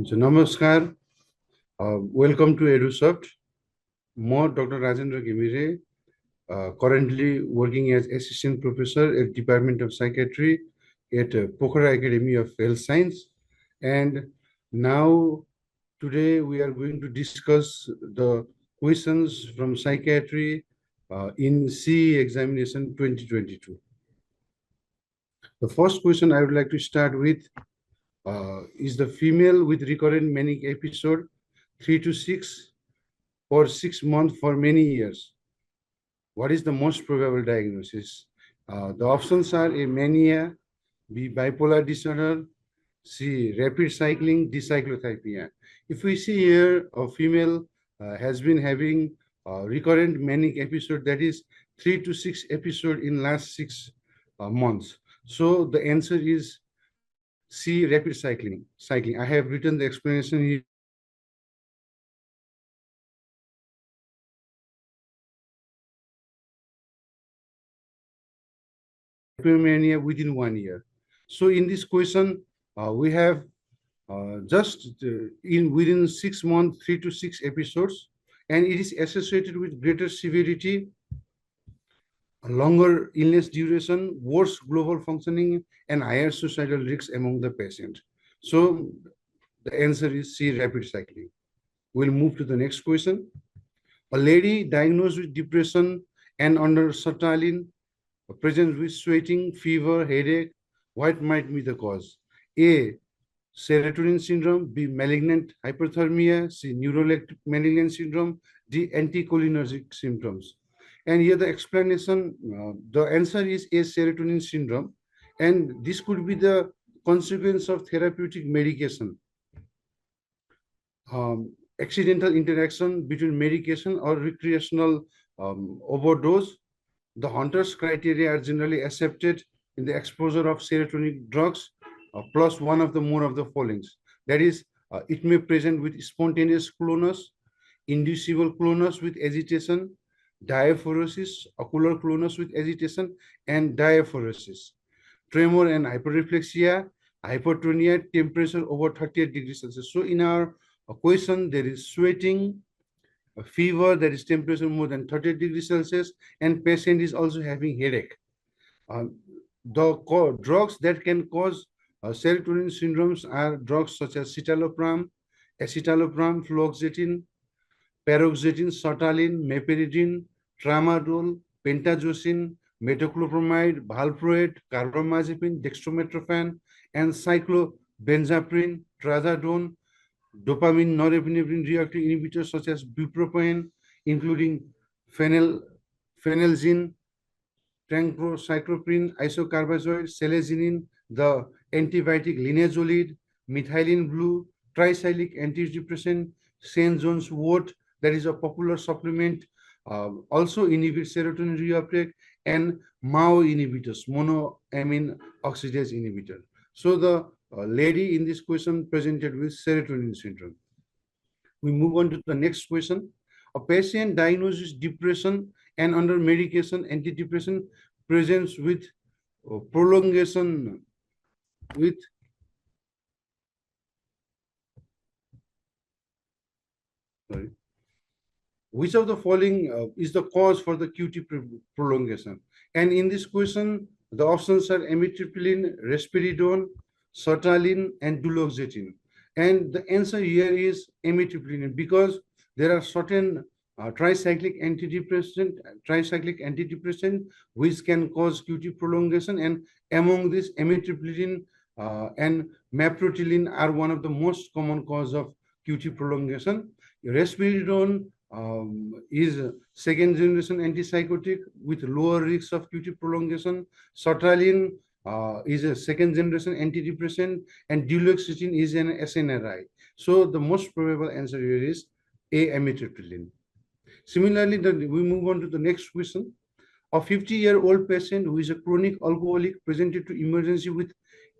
So, Namaskar. Welcome to Edusoft. More Dr. Rajendra Ghimire, currently working as Assistant Professor at Department of Psychiatry at Pokhara Academy of Health Science. And now, today, we are going to discuss the questions from Psychiatry in CEE examination 2022. The first question I would like to start with is the female with recurrent manic episode 3 to 6 for 6 months for many years. What is the most probable diagnosis? The options are A, mania, B, bipolar disorder, C, rapid cycling, D, cyclothymia. If we see here, a female has been having recurrent manic episode, that is 3 to 6 episode in last 6 months. So the answer is C, rapid cycling. I have written the explanation here. Hypomania within 1 year. So in this question, we have just within 6 months, 3 to 6 episodes, and it is associated with greater severity, longer illness duration, worse global functioning, and higher suicidal risks among the patient. So the answer is C, rapid cycling. We'll move to the next question. A lady diagnosed with depression and under sertraline, present with sweating, fever, headache, what might be the cause? A, serotonin syndrome, B, malignant hyperthermia, C, neuroleptic malignant syndrome, D, anticholinergic symptoms. And here the explanation, the answer is A, serotonin syndrome, and this could be the consequence of therapeutic medication. Accidental interaction between medication or recreational overdose. The Hunter's criteria are generally accepted in the exposure of serotonin drugs plus one of the more of the followings. That is, it may present with spontaneous clonus, inducible clonus with agitation, diaphoresis, ocular clonus with agitation, and diaphoresis. Tremor and hyperreflexia, hypotonia, temperature over 38 degrees Celsius. So in our question, there is sweating, a fever, that is temperature more than 30 degrees Celsius, and patient is also having headache. The drugs that can cause serotonin syndromes are drugs such as citalopram, escitalopram, fluoxetine, paroxetine, sertraline, meperidine, tramadol, pentazocine, metoclopramide, valproate, carbamazepine, dextromethorphan, and cyclobenzaprine, trazodone, dopamine norepinephrine reactive inhibitors such as bupropion, including phenelzine, trancrocycloprin, isocarbazoid, selezinin, the antibiotic linezolid, methylene blue, tricyclic antidepressant, St. John's wort, that is a popular supplement, also inhibits serotonin reuptake, and MAO inhibitors, monoamine oxidase inhibitor. So the lady in this question presented with serotonin syndrome. We move on to the next question. A patient diagnosed with depression and under medication, antidepressant, presents with prolongation with which of the following is the cause for the QT prolongation? And in this question, the options are amitriptyline, risperidone, sertraline, and duloxetine. And the answer here is amitriptyline because there are certain tricyclic antidepressant which can cause QT prolongation, and among this amitriptyline and meprotylene are one of the most common cause of QT prolongation. Risperidone is a second generation antipsychotic with lower risks of QT prolongation. Sertraline is a second generation antidepressant, and duloxetine is an SNRI. So the most probable answer here is A, amitriptyline. Similarly, we move on to the next question. A 50-year-old patient who is a chronic alcoholic presented to emergency with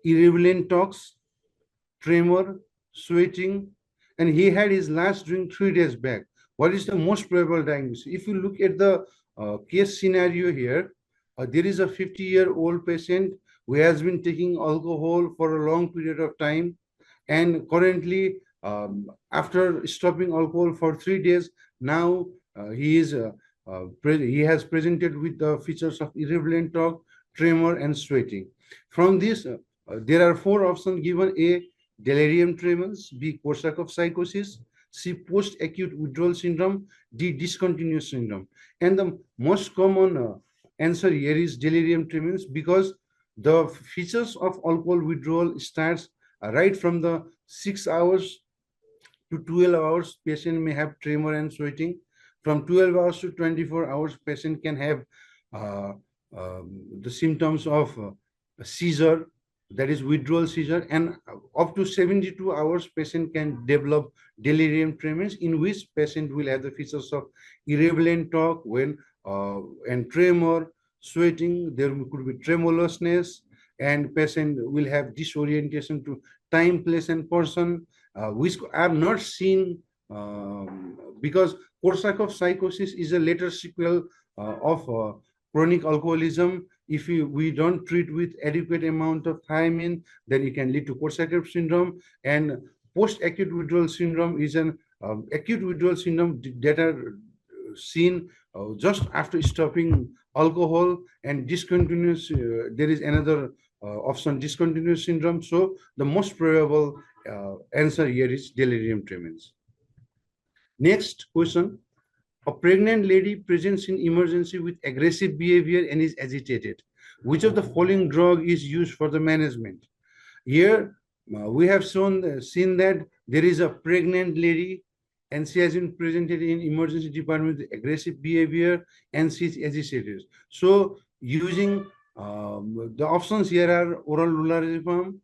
irrelevant talks, tremor, sweating, and he had his last drink 3 days back. What is the most probable diagnosis? If you look at the case scenario here, there is a 50-year-old patient who has been taking alcohol for a long period of time. And currently, after stopping alcohol for 3 days, now he has presented with the features of irreverent talk, tremor, and sweating. From this, there are four options given: A, delirium tremens; B, Korsakoff psychosis; C, post-acute withdrawal syndrome; D, discontinuous syndrome. And the most common answer here is delirium tremens, because the features of alcohol withdrawal starts right from the 6 hours to 12 hours. Patient may have tremor and sweating. From 12 hours to 24 hours, patient can have uh, the symptoms of seizure, that is withdrawal seizure, and up to 72 hours, patient can develop delirium tremens, in which patient will have the features of irreverent talk, when and tremor, sweating. There could be tremolousness, and patient will have disorientation to time, place, and person, which are not seen, because Korsakoff psychosis is a later sequel of chronic alcoholism. If we don't treat with adequate amount of thiamine, then it can lead to Korsakoff syndrome. And post-acute withdrawal syndrome is an acute withdrawal syndrome that are seen just after stopping alcohol. And discontinuous, there is another option, discontinuous syndrome. So the most probable answer here is delirium tremens. Next question. A pregnant lady presents in emergency with aggressive behavior and is agitated. Which of the following drug is used for the management? Here, we have seen that there is a pregnant lady and she has been presented in emergency department with aggressive behavior and she is agitated. So, using the options here are oral lorazepam,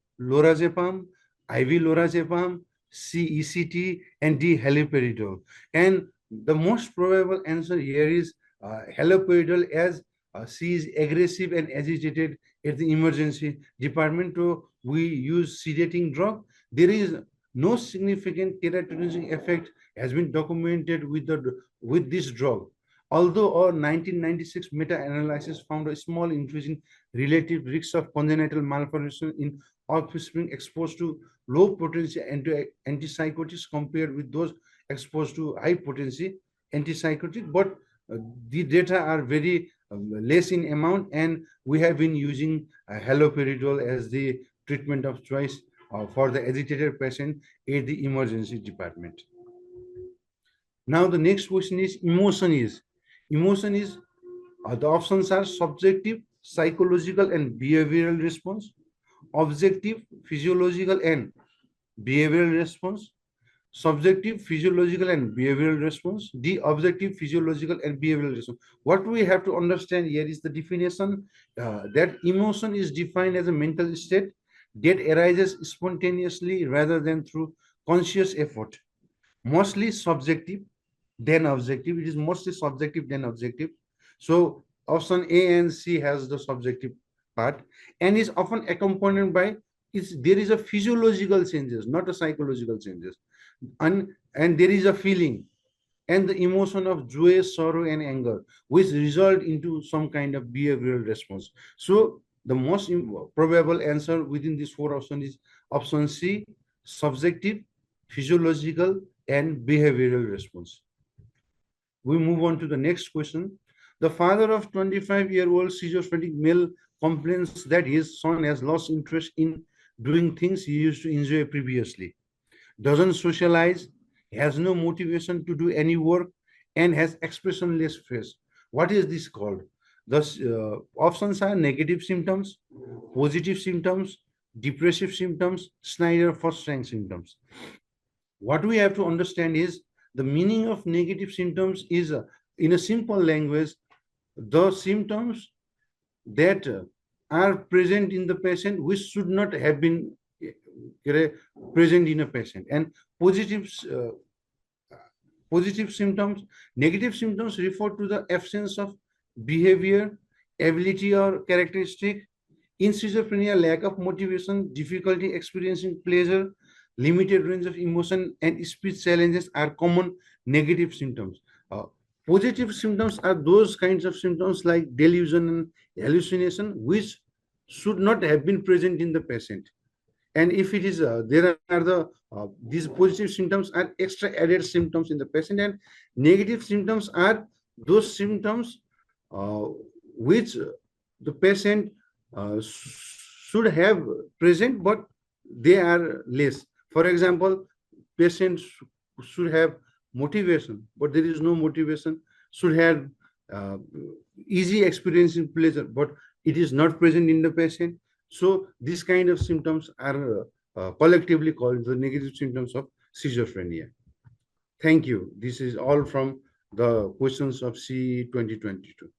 IV lorazepam, CECT, and D haloperidol. And the most probable answer here is haloperidol, as she is aggressive and agitated at the emergency department. So we use sedating drug. There is no significant teratogenic effect has been documented with this drug. Although a 1996 meta-analysis found a small increase in relative risk of congenital malformation in offspring exposed to low potency antipsychotics compared with those exposed to high potency antipsychotic, but the data are very less in amount, and we have been using haloperidol as the treatment of choice for the agitated patient at the emergency department. Now the next question is emotion is the options are subjective, psychological, and behavioral response, objective, physiological, and behavioral response, subjective, physiological, and behavioral response. The objective, physiological, and behavioral response. What we have to understand here is the definition that emotion is defined as a mental state that arises spontaneously rather than through conscious effort. Mostly subjective, then objective. It is mostly subjective, then objective. So option A and C has the subjective part and is often accompanied by there is a physiological changes, not a psychological changes. And there is a feeling and the emotion of joy, sorrow, and anger, which result into some kind of behavioral response. So the most probable answer within this four options is option C, subjective, physiological, and behavioral response. We move on to the next question. The father of 25-year-old schizophrenic male complains that his son has lost interest in doing things he used to enjoy previously, doesn't socialize, has no motivation to do any work, and has expressionless face. What is this called? The options are negative symptoms, positive symptoms, depressive symptoms, Snyder-Frost-Rank symptoms. What we have to understand is the meaning of negative symptoms is, in a simple language, the symptoms that are present in the patient which should not have been present in a patient. And positive symptoms, negative symptoms refer to the absence of behavior, ability, or characteristic. In schizophrenia, lack of motivation, difficulty experiencing pleasure, limited range of emotion, and speech challenges are common negative symptoms. Positive symptoms are those kinds of symptoms like delusion and hallucination, which should not have been present in the patient. And if it is there are these positive symptoms are extra added symptoms in the patient, and negative symptoms are those symptoms uh, which the patient should have present, but they are less. For example, patients should have motivation, but there is no motivation. Should have uh, easy experience in pleasure, but it is not present in the patient. So these kind of symptoms are collectively called the negative symptoms of schizophrenia. Thank you. This is all from the questions of CE 2022.